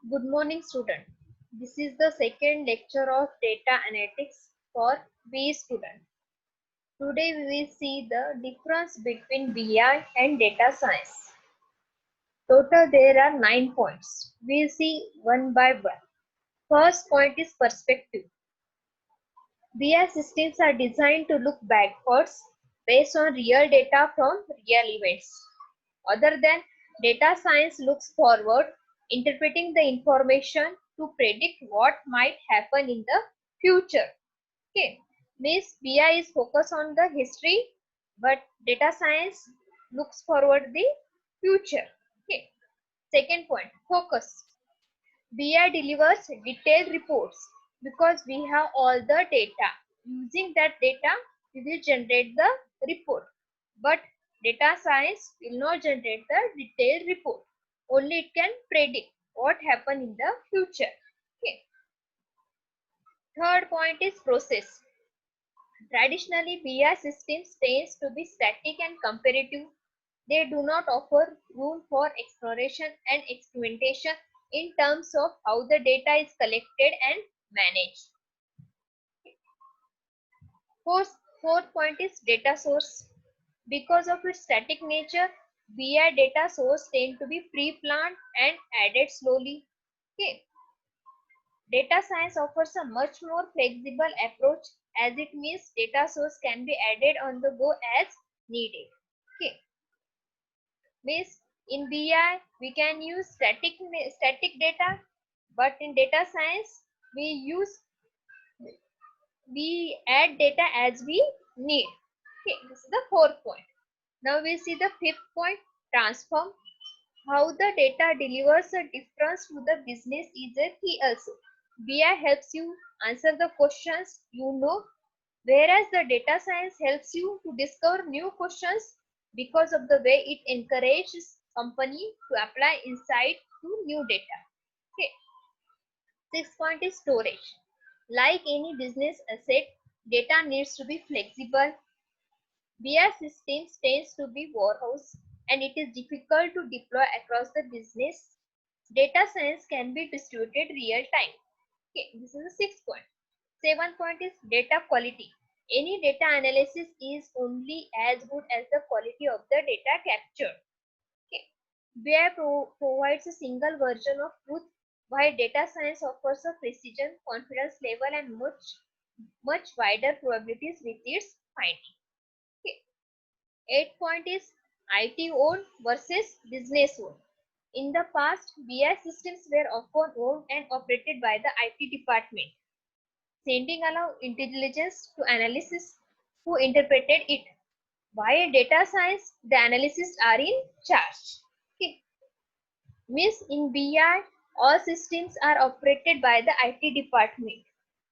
Good morning, student. This is the second lecture of data analytics for BE student. Today we will see the difference between BI and data science. Total there are 9 points. We will see one by one. First point is perspective. BI systems are designed to look backwards based on real data from real events. Other than data science looks forward, interpreting the information to predict what might happen in the future. Okay, Miss BI is focused on the history, but data science looks forward the future. Okay. Second point, focus. BI delivers detailed reports because we have all the data. Using that data, we will generate the report. But data science will not generate the detailed report. Only it can predict what happen in the future. Okay. Third point is process. Traditionally, BI systems tends to be static and comparative. They do not offer room for exploration and experimentation in terms of how the data is collected and managed. Fourth point is data source. Because of its static nature, BI data source tend to be pre-planned and added slowly. Okay. Data science offers a much more flexible approach as it means data source can be added on the go as needed. Okay. Means in BI we can use static data, but in data science we add data as we need. Okay, this is the fourth point. Now we see the fifth point, transform. How the data delivers a difference to the business is a key also. BI helps you answer the questions you know, whereas the data science helps you to discover new questions because of the way it encourages company to apply insight to new data. Okay. Sixth point is storage. Like any business asset, data needs to be flexible. BI systems tends to be warehouse and it is difficult to deploy across the business. Data science can be distributed real time. Okay, this is the sixth point. Seventh point is data quality. Any data analysis is only as good as the quality of the data captured. Okay. BI provides a single version of truth, while data science offers a precision, confidence level, and much wider probabilities with its finding. Okay. Eighth point is IT owned versus business owned. In the past, BI systems were often owned and operated by the IT department, sending along intelligence to analysts who interpreted it. While data science, the analysts are in charge. Okay. Means in BI, all systems are operated by the IT department.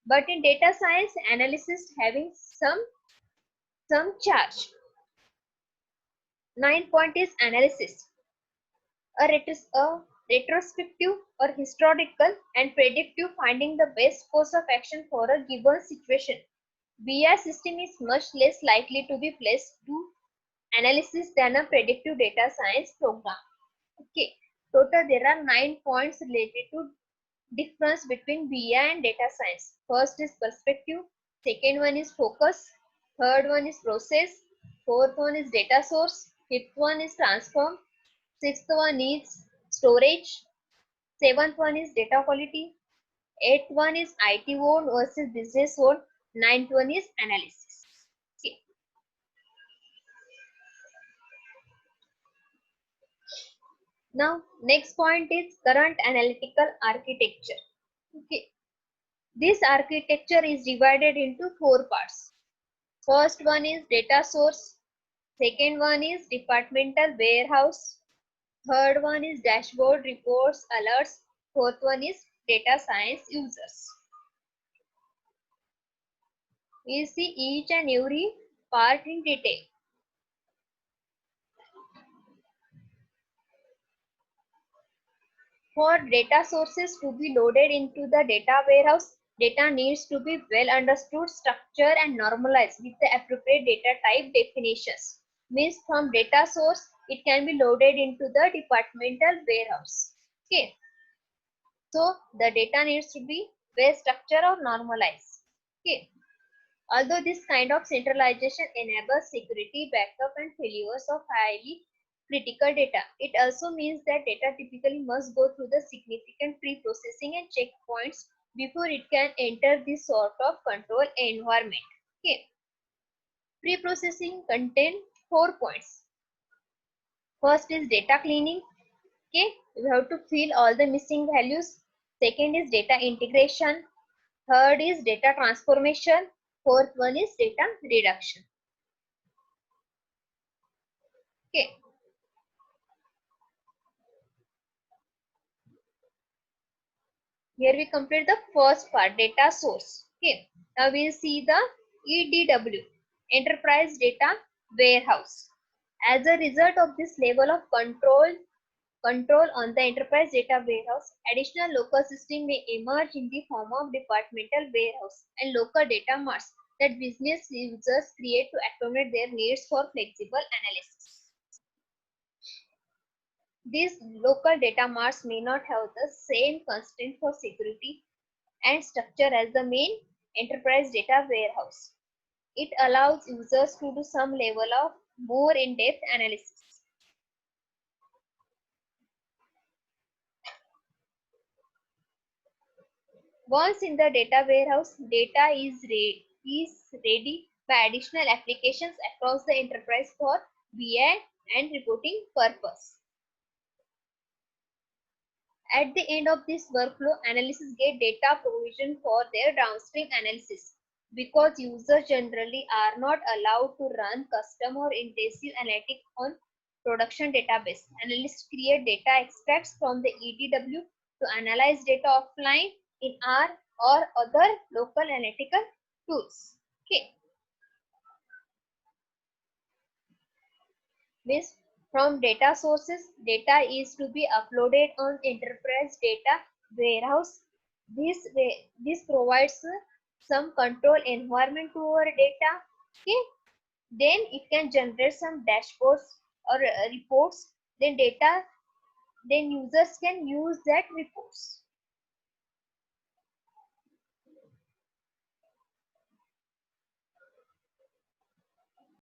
But in data science, analysts having some charge. Ninth point is analysis. A retrospective or historical and predictive finding the best course of action for a given situation. BI system is much less likely to be placed to analysis than a predictive data science program. Okay, total there are 9 points related to difference between BI and data science. First is perspective, second one is focus, third one is process, fourth one is data source, fifth one is transform, sixth one is storage, seventh one is data quality, eighth one is IT owned versus business owned, ninth one is analysis. Okay. Now next point is current analytical architecture. Okay. This architecture is divided into 4 parts. First one is data source, second one is departmental warehouse, third one is dashboard reports alerts, fourth one is data science users. We see each and every part in detail. For data sources to be loaded into the data warehouse, data needs to be well understood, structured and normalized with the appropriate data type definitions. Means from data source, it can be loaded into the departmental warehouse. Okay. So the data needs to be well structured or normalized. Okay. Although this kind of centralization enables security, backup and failures of highly critical data, it also means that data typically must go through the significant pre-processing and checkpoints before it can enter this sort of control environment. Okay. Pre-processing contain 4 points. First is data cleaning. Okay, we have to fill all the missing values. Second is data integration. Third is data transformation. Fourth one is data reduction. Okay. Here we complete the first part, data source. Okay. Now we will see the EDW, Enterprise Data Warehouse. As a result of this level of control on the enterprise data warehouse, additional local system may emerge in the form of departmental warehouse and local data marts that business users create to accommodate their needs for flexible analysis. These local data marts may not have the same constraint for security and structure as the main enterprise data warehouse. It allows users to do some level of more in-depth analysis. Once in the data warehouse, data is ready by additional applications across the enterprise for BI and reporting purpose. At the end of this workflow, analysts get data provision for their downstream analysis. Because users generally are not allowed to run custom or intensive analytics on production database, analysts create data extracts from the EDW to analyze data offline in R or other local analytical tools. Okay. Means from data sources, data is to be uploaded on enterprise data warehouse. This provides some control environment to our data. Okay. Then it can generate some dashboards or reports. Then users can use that reports.